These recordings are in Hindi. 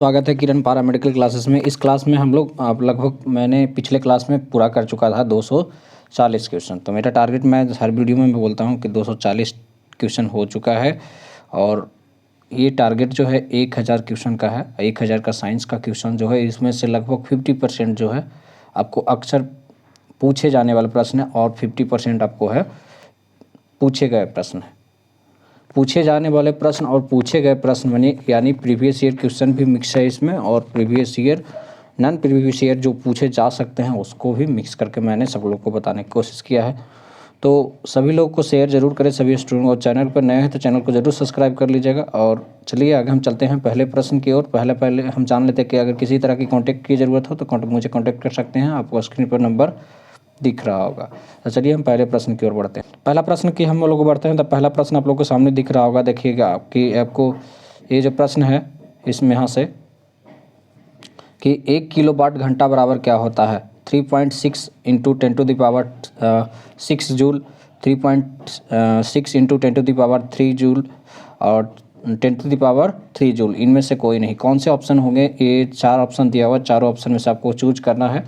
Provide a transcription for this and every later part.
स्वागत है किरण पैरामेडिकल क्लासेस में। इस क्लास में हम लोग लगभग मैंने पिछले क्लास में पूरा कर चुका था 240 क्वेश्चन। तो मेरा टारगेट मैं हर वीडियो में बोलता हूं कि 240 क्वेश्चन हो चुका है और ये टारगेट जो है 1000 क्वेश्चन का है। 1000 का साइंस का क्वेश्चन जो है इसमें से लगभग 50% जो है आपको अक्सर पूछे जाने वाले प्रश्न है और 50% आपको है पूछे गए प्रश्न है। पूछे जाने वाले प्रश्न और पूछे गए प्रश्न बने यानी प्रीवियस ईयर क्वेश्चन भी मिक्स है इसमें, और previous year non previous year जो पूछे जा सकते हैं उसको भी मिक्स करके मैंने सब लोग को बताने की कोशिश किया है। तो सभी लोग को शेयर जरूर करें, सभी स्टूडेंट। और चैनल पर नए हैं तो चैनल को जरूर सब्सक्राइब कर लीजिएगा। और चलिए आगे हम चलते हैं पहले प्रश्न की ओर। पहले हम जान लेते हैं कि अगर किसी तरह की कॉन्टैक्ट की ज़रूरत हो तो मुझे कॉन्टैक्ट कर सकते हैं। आपको स्क्रीन पर नंबर दिख रहा होगा। तो चलिए हम पहले प्रश्न की ओर बढ़ते हैं। पहला प्रश्न की हम लोग बढ़ते हैं तो पहला प्रश्न आप लोग को सामने दिख रहा होगा। देखिएगा आपको ये जो प्रश्न है इसमें यहाँ से कि 1 किलोवाट घंटा बराबर क्या होता है। 3.6 इंटू 10⁻6 जूल, 3.6 इंटू 10⁻3 जूल और 10⁻3 जूल। इनमें से कोई नहीं। कौन से ऑप्शन होंगे? ये 4 ऑप्शन दिया हुआ, चारों ऑप्शन में से आपको चूज करना है।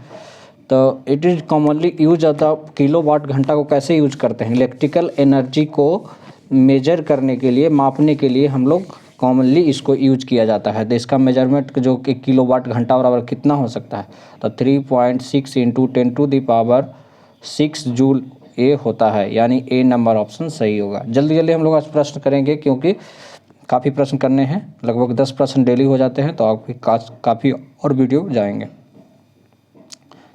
तो इट इज़ कॉमनली यूज आता। किलोवाट घंटा को कैसे यूज करते हैं? इलेक्ट्रिकल एनर्जी को मेजर करने के लिए, मापने के लिए हम लोग कॉमनली इसको यूज किया जाता है। तो इसका मेजरमेंट जो कि किलोवाट घंटा बराबर कितना हो सकता है, तो 3.6 इंटू 10⁻6 जूल ये होता है, यानी ए नंबर ऑप्शन सही होगा। जल्दी जल्दी हम लोग आज प्रश्न करेंगे क्योंकि काफ़ी प्रश्न करने हैं। लगभग 10 प्रश्न डेली हो जाते हैं तो आपकी काफ़ी और वीडियो जाएंगे।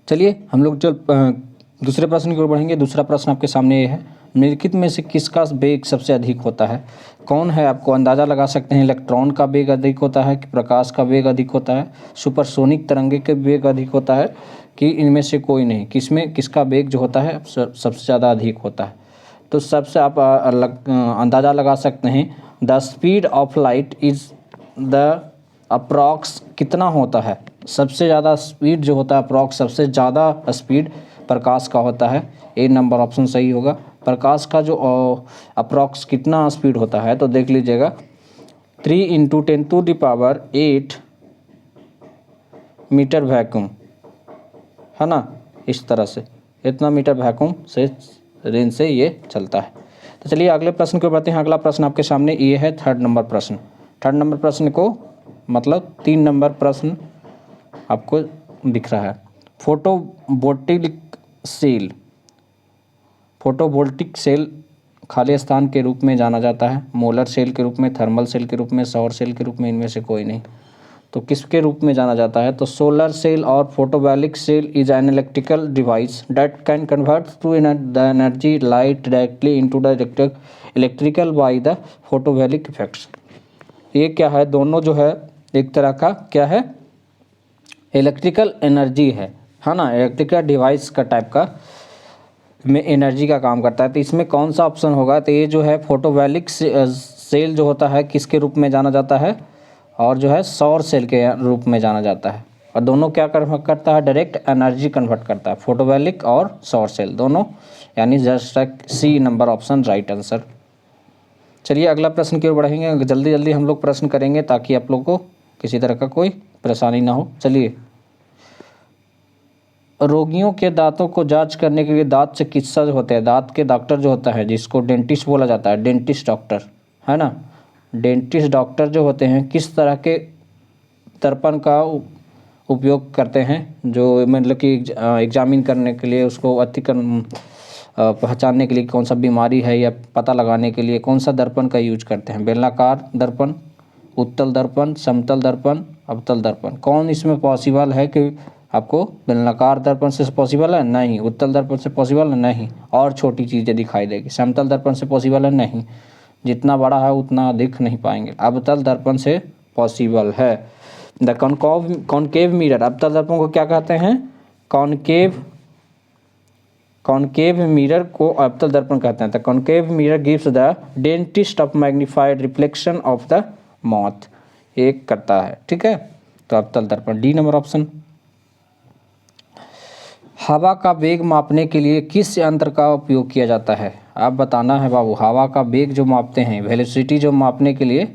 चलिए हम लोग दूसरे प्रश्न की ओर बढ़ेंगे। दूसरा प्रश्न आपके सामने ये है, निम्नलिखित में से किसका वेग सबसे अधिक होता है? कौन है? आपको अंदाज़ा लगा सकते हैं। इलेक्ट्रॉन का वेग अधिक होता है कि प्रकाश का वेग अधिक होता है? सुपरसोनिक तरंगे के वेग अधिक होता है कि इनमें से कोई नहीं? किसका वेग जो होता है सबसे ज़्यादा अधिक होता है? तो सबसे आप अंदाज़ा लगा सकते हैं। The speed of light is the approx कितना होता है? सबसे ज़्यादा स्पीड जो होता है अप्रॉक्स, सबसे ज़्यादा स्पीड प्रकाश का होता है। ए नंबर ऑप्शन सही होगा। प्रकाश का जो अप्रॉक्स कितना स्पीड होता है तो देख लीजिएगा 3 इंटू 10⁸ मीटर वैक्यूम, है ना। इस तरह से इतना मीटर वैक्यूम से रेंज से ये चलता है। तो चलिए अगले प्रश्न को बढ़ते हैं। अगला प्रश्न आपके सामने ये है 3rd नंबर प्रश्न। 3rd नंबर प्रश्न को मतलब 3 नंबर प्रश्न आपको दिख रहा है। फोटोवोल्टिक सेल खाली स्थान के रूप में जाना जाता है, मोलर सेल के रूप में, थर्मल सेल के रूप में, सौर सेल के रूप में, इनमें से कोई नहीं। तो किसके रूप में जाना जाता है? तो सोलर सेल और photovoltaic cell is an electrical device that can convert to the energy light directly into the electrical by the photovoltaic effects. ये क्या है? दोनों जो है एक तरह का क्या है, इलेक्ट्रिकल एनर्जी है ना। इलेक्ट्रिकल डिवाइस का टाइप का में एनर्जी का काम करता है। तो इसमें कौन सा ऑप्शन होगा? तो ये जो है फोटोवोल्टिक सेल जो होता है किसके रूप में जाना जाता है, और जो है सौर सेल के रूप में जाना जाता है। और दोनों क्या कन्वर्ट करता है? डायरेक्ट एनर्जी कन्वर्ट करता है, फोटोवोल्टिक और सौर सेल दोनों, यानी just C number option right answer. चलिए अगला प्रश्न की ओर बढ़ेंगे। जल्दी जल्दी हम लोग प्रश्न करेंगे ताकि आप लोग को किसी तरह का कोई परेशानी ना हो। चलिए, रोगियों के दांतों को जांच करने के लिए दांत चिकित्सक जो होते हैं, दांत के डॉक्टर जो होता है, जिसको डेंटिस्ट बोला जाता है, डेंटिस्ट डॉक्टर, है ना। डेंटिस्ट डॉक्टर जो होते हैं किस तरह के दर्पण का उपयोग करते हैं? जो मतलब कि एग्जामिन करने के लिए, उसको पहचानने के लिए कौन सा बीमारी है या पता लगाने के लिए कौन सा दर्पण का यूज करते हैं? बेलनाकार दर्पण, उत्तल दर्पण, समतल दर्पण, अवतल दर्पण। कौन इसमें पॉसिबल है कि आपको बेलनाकार दर्पण से पॉसिबल है? नहीं। उत्तल दर्पण से पॉसिबल है? नहीं। और छोटी चीज़ें दिखाई देगी। समतल दर्पण से पॉसिबल है? नहीं। जितना बड़ा है उतना दिख नहीं पाएंगे। अवतल दर्पण से पॉसिबल है। द कॉनकेव मिरर, अवतल दर्पण को क्या कहते हैं? कॉनकेव मिरर को अवतल दर्पण कहते हैं। The concave mirror gives the dentist of magnified reflection of the mouth, एक करता है। ठीक है, तो अवतल दर्पण डी नंबर ऑप्शन। हवा का वेग मापने के लिए किस यंत्र का उपयोग किया जाता है? आप बताना है बाबू। हवा का वेग जो मापते हैं, वेलोसिटी जो मापने के लिए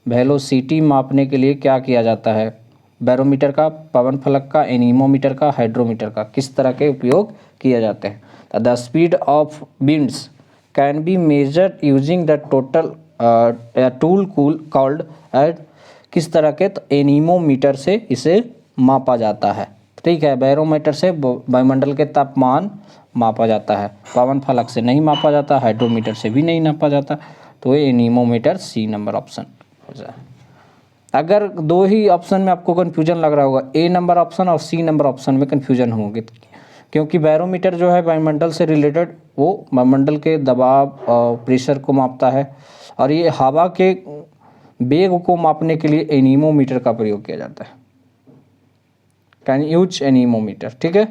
वेलोसिटी मापने के लिए क्या किया जाता है? बैरोमीटर का, पवन फलक का, एनीमोमीटर का, हाइड्रोमीटर का, किस तरह के उपयोग किए जाते हैं? The speed of winds can be measured using the total tool called eight, किस तरह के? तो एनीमोमीटर से इसे मापा जाता है। ठीक है, बैरोमीटर से वायुमंडल के तापमान मापा जाता है, पवन फलक से नहीं मापा जाता, हाइड्रोमीटर से भी नहीं नापा जाता, तो ये एनीमोमीटर, सी नंबर ऑप्शन हो जाए। अगर दो ही ऑप्शन में आपको कन्फ्यूजन लग रहा होगा, ए नंबर ऑप्शन और सी नंबर ऑप्शन में कन्फ्यूजन होंगे, क्योंकि बैरोमीटर जो है वायुमंडल से रिलेटेड, वो वायुमंडल के दबाव और प्रेशर को मापता है, और ये हवा के वेग को मापने के लिए एनीमोमीटर का प्रयोग किया जाता है। Can use anemometer. ठीक है,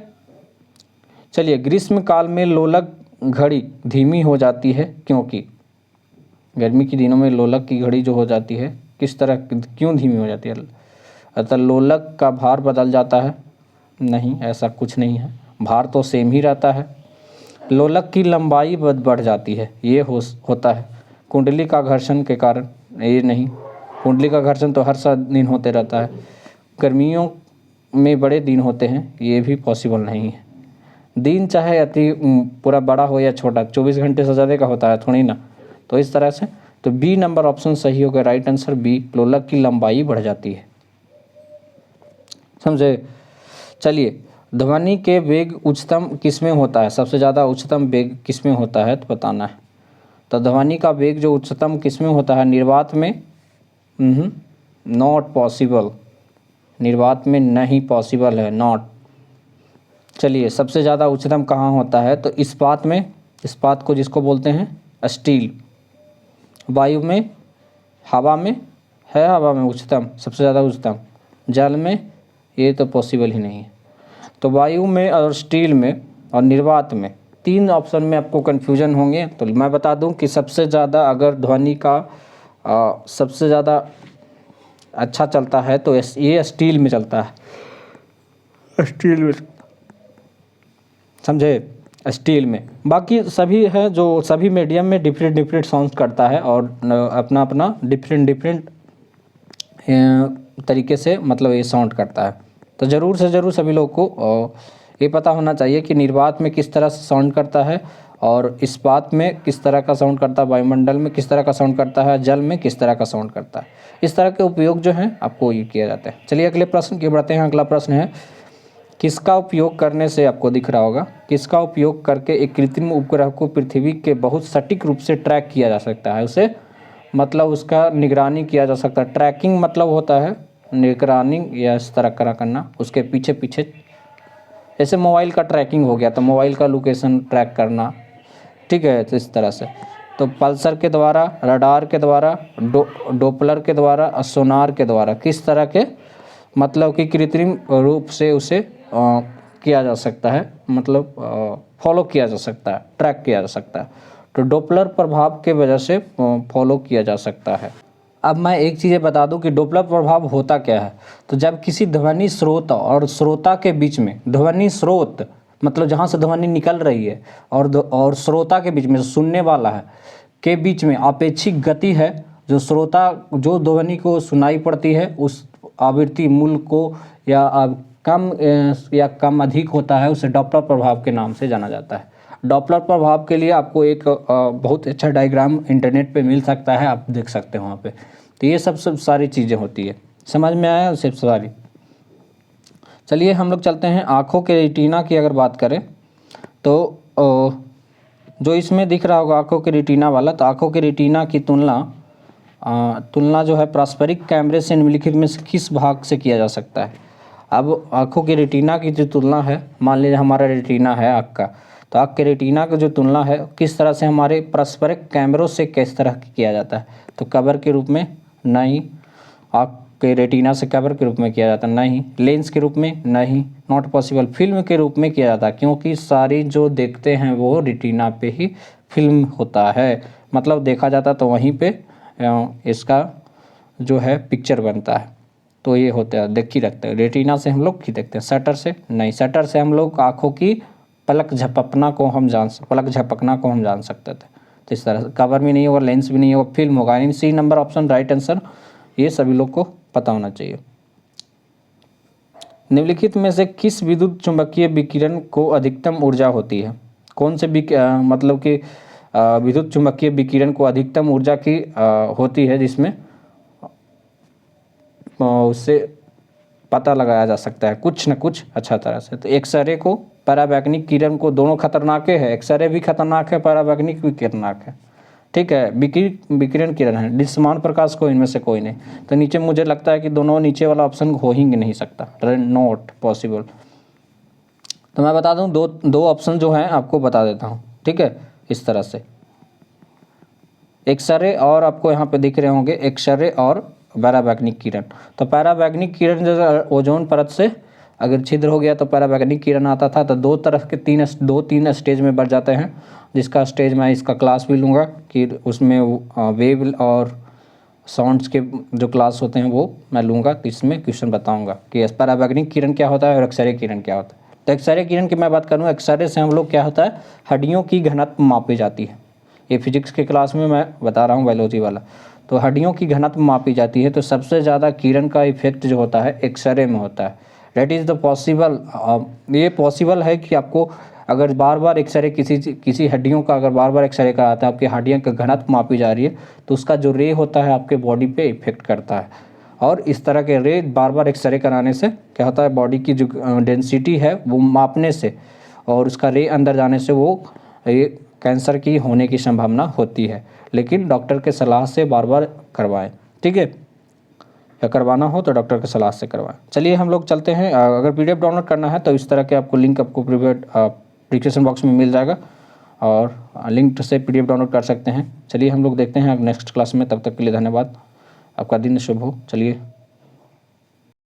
चलिए, ग्रीष्म काल में लोलक घड़ी धीमी हो जाती है क्योंकि, गर्मी के दिनों में लोलक की घड़ी जो हो जाती है किस तरह, क्यों धीमी हो जाती है? अतः लोलक का भार बदल जाता है? नहीं, ऐसा कुछ नहीं है, भार तो सेम ही रहता है। लोलक की लंबाई बढ़ जाती है, ये होता है कुंडली का घर्षण के कारण? ये नहीं, कुंडली का घर्षण तो हर दिन होते रहता है। गर्मियों में बड़े दिन होते हैं, ये भी पॉसिबल नहीं है। दिन चाहे अति पूरा बड़ा हो या छोटा, 24 घंटे से ज़्यादा का होता है थोड़ी ना, तो इस तरह से तो बी नंबर ऑप्शन सही होगा, राइट आंसर बी, लोलक की लंबाई बढ़ जाती है। समझे? चलिए, ध्वनि के वेग उच्चतम किसमें होता है? सबसे ज़्यादा उच्चतम वेग किसमें होता है तो बताना है। तो ध्वनि का वेग जो उच्चतम किसमें होता है? निर्वात में? नॉट पॉसिबल, निर्वात में नहीं पॉसिबल है, नॉट। चलिए, सबसे ज़्यादा उच्चतम कहाँ होता है? तो इस्पात में, इस्पात को जिसको बोलते हैं स्टील। वायु में, हवा में है, हवा में उच्चतम, सबसे ज़्यादा उच्चतम। जल में ये तो पॉसिबल ही नहीं है। तो वायु में और स्टील में और निर्वात में, तीन ऑप्शन में आपको कन्फ्यूजन होंगे। तो मैं बता दूं कि सबसे ज़्यादा अगर ध्वनि का सबसे ज़्यादा अच्छा चलता है तो ये स्टील में चलता है, स्टील में, समझे? स्टील में। बाकी सभी है जो सभी मीडियम में डिफरेंट डिफरेंट साउंड करता है और अपना अपना डिफरेंट डिफरेंट तरीके से मतलब ये साउंड करता है। तो ज़रूर से ज़रूर सभी लोग को ये पता होना चाहिए कि निर्वात में किस तरह से साउंड करता है और इस्पात में किस तरह का साउंड करता है, वायुमंडल में किस तरह का साउंड करता है, जल में किस तरह का साउंड करता है। इस तरह के उपयोग जो हैं आपको ये किया जाता है। चलिए अगले प्रश्न की बढ़ते हैं। अगला प्रश्न है, किसका उपयोग करने से, आपको दिख रहा होगा, किसका उपयोग करके एक कृत्रिम उपग्रह को पृथ्वी के बहुत सटीक रूप से ट्रैक किया जा सकता है? उसे मतलब उसका निगरानी किया जा सकता है। ट्रैकिंग मतलब होता है निगरानी या इस तरह करना, उसके पीछे पीछे, जैसे मोबाइल का ट्रैकिंग हो गया तो मोबाइल का लोकेशन ट्रैक करना। ठीक है, तो इस तरह से तो पल्सर के द्वारा, रडार के द्वारा, डोपलर के द्वारा और सोनार के द्वारा, किस तरह के मतलब कि कृत्रिम रूप से उसे किया जा सकता है, मतलब फॉलो किया जा सकता है, ट्रैक किया जा सकता है। तो डोपलर प्रभाव के वजह से फॉलो किया जा सकता है। अब मैं एक चीज़ बता दूं कि डोपलर प्रभाव होता क्या है। तो जब किसी ध्वनि स्रोत और श्रोता के बीच में, ध्वनि स्रोत मतलब जहाँ से ध्वनि निकल रही है और श्रोता के बीच में, सुनने वाला है, के बीच में अपेक्षिक गति है, जो श्रोता जो ध्वनि को सुनाई पड़ती है उस आवृत्ति मूल्य को या कम अधिक होता है, उसे डॉपलर प्रभाव के नाम से जाना जाता है। डॉपलर प्रभाव के लिए आपको एक बहुत अच्छा डायग्राम इंटरनेट पे मिल सकता है, आप देख सकते हो वहाँ पे। तो ये सब सारी चीज़ें होती है, समझ में आया सब सारी। चलिए हम लोग चलते हैं आँखों के रेटिना की अगर बात करें तो जो इसमें दिख रहा होगा आँखों के रेटिना वाला, तो आँखों के रेटिना की तुलना जो है पारस्परिक कैमरे से निम्नलिखित में किस भाग से किया जा सकता है? अब आँखों के रेटिना की जो तुलना है, मान लीजिए हमारा रेटिना है आँख का, तो आँख के रेटिना का जो तुलना है किस तरह से हमारे पारस्परिक कैमरों से किस तरह किया जाता है? तो कवर के रूप में नहीं, आँख के रेटिना से कवर के रूप में किया जाता है नहीं, लेंस के रूप में नहीं, नॉट पॉसिबल, फिल्म के रूप में किया जाता है, क्योंकि सारी जो देखते हैं वो रेटिना पे ही फिल्म होता है, मतलब देखा जाता तो वहीं पे इसका जो है पिक्चर बनता है। तो ये होता है, देख ही रखते हैं। रेटिना से हम लोग की देखते हैं, शटर से नहीं, शटर से हम लोग आँखों की पलक झपकना को हम जान सकते थे। तो इस तरह से कवर भी नहीं होगा, लेंस भी नहीं होगा, फिल्म होगा। यानी C number option right answer ये सभी लोग को पता होना चाहिए। निम्नलिखित में से किस विद्युत चुंबकीय विकिरण को अधिकतम ऊर्जा होती है? कौन से मतलब कि विद्युत चुंबकीय विकिरण को अधिकतम ऊर्जा की होती है, जिसमें उससे पता लगाया जा सकता है कुछ न कुछ अच्छा तरह से? तो एक्सरे को, पराबैंगनी किरण को, दोनों खतरनाक है। एक्सरे भी खतरनाक है, पराबैंगनी भी खतरनाक है, ठीक है। विकिरण किरण है, दृश्यमान प्रकाश को इनमें से कोई नहीं। तो नीचे मुझे लगता है कि दोनों नीचे वाला ऑप्शन हो ही नहीं सकता, नॉट पॉसिबल। तो मैं बता दूं, दो ऑप्शन जो हैं आपको बता देता हूं, ठीक है, इस तरह से। एक्सरे और आपको यहाँ पे दिख रहे होंगे एक्सरे और पराबैंगनिक किरण। तो पराबैंगनिक किरण जैसे ओजोन परत से अगर छिद्र हो गया तो पराबैंगनिक किरण आता था। तो दो तरह के दो तीन स्टेज में बढ़ जाते हैं, जिसका स्टेज मैं इसका क्लास भी लूँगा कि उसमें वेव और साउंड्स के जो क्लास होते हैं वो मैं लूँगा। तो इसमें क्वेश्चन बताऊँगा कि पराबैंगनिक किरण क्या होता है और एक्सरे किरण क्या होता है। तो एक्सरे किरण की मैं बात करूँ, एक्सरे से हम लोग क्या होता है, हड्डियों की घनत्व मापी जाती है। ये फिजिक्स के क्लास में मैं बता रहा हूँ, बायोलॉजी वाला। तो हड्डियों की घनत्व मापी जाती है। तो सबसे ज़्यादा किरण का इफेक्ट जो होता है एक्सरे में होता है। डेट इज़ द पॉसिबल, ये पॉसिबल है कि आपको अगर बार बार एक्सरे किसी हड्डियों का अगर बार बार एक्सरे कराता है, आपकी हड्डियों का घनत्व मापी जा रही है, तो उसका जो रे होता है आपके बॉडी पे इफेक्ट करता है। और इस तरह के रे बार बार एक्सरे कराने से क्या होता है, बॉडी की जो डेंसिटी है वो मापने से और उसका रे अंदर जाने से वो ये कैंसर की होने की संभावना होती है। लेकिन डॉक्टर के सलाह से बार बार करवाएं, ठीक है, या करवाना हो तो डॉक्टर के सलाह से करवाएं। चलिए हम लोग चलते हैं। अगर पीडीएफ डाउनलोड करना है तो इस तरह के आपको लिंक आपको डिस्क्रिप्शन बॉक्स में मिल जाएगा और लिंक से पीडीएफ डाउनलोड कर सकते हैं। चलिए हम लोग देखते हैं नेक्स्ट क्लास में। तब तक के लिए धन्यवाद। आपका दिन शुभ हो। चलिए।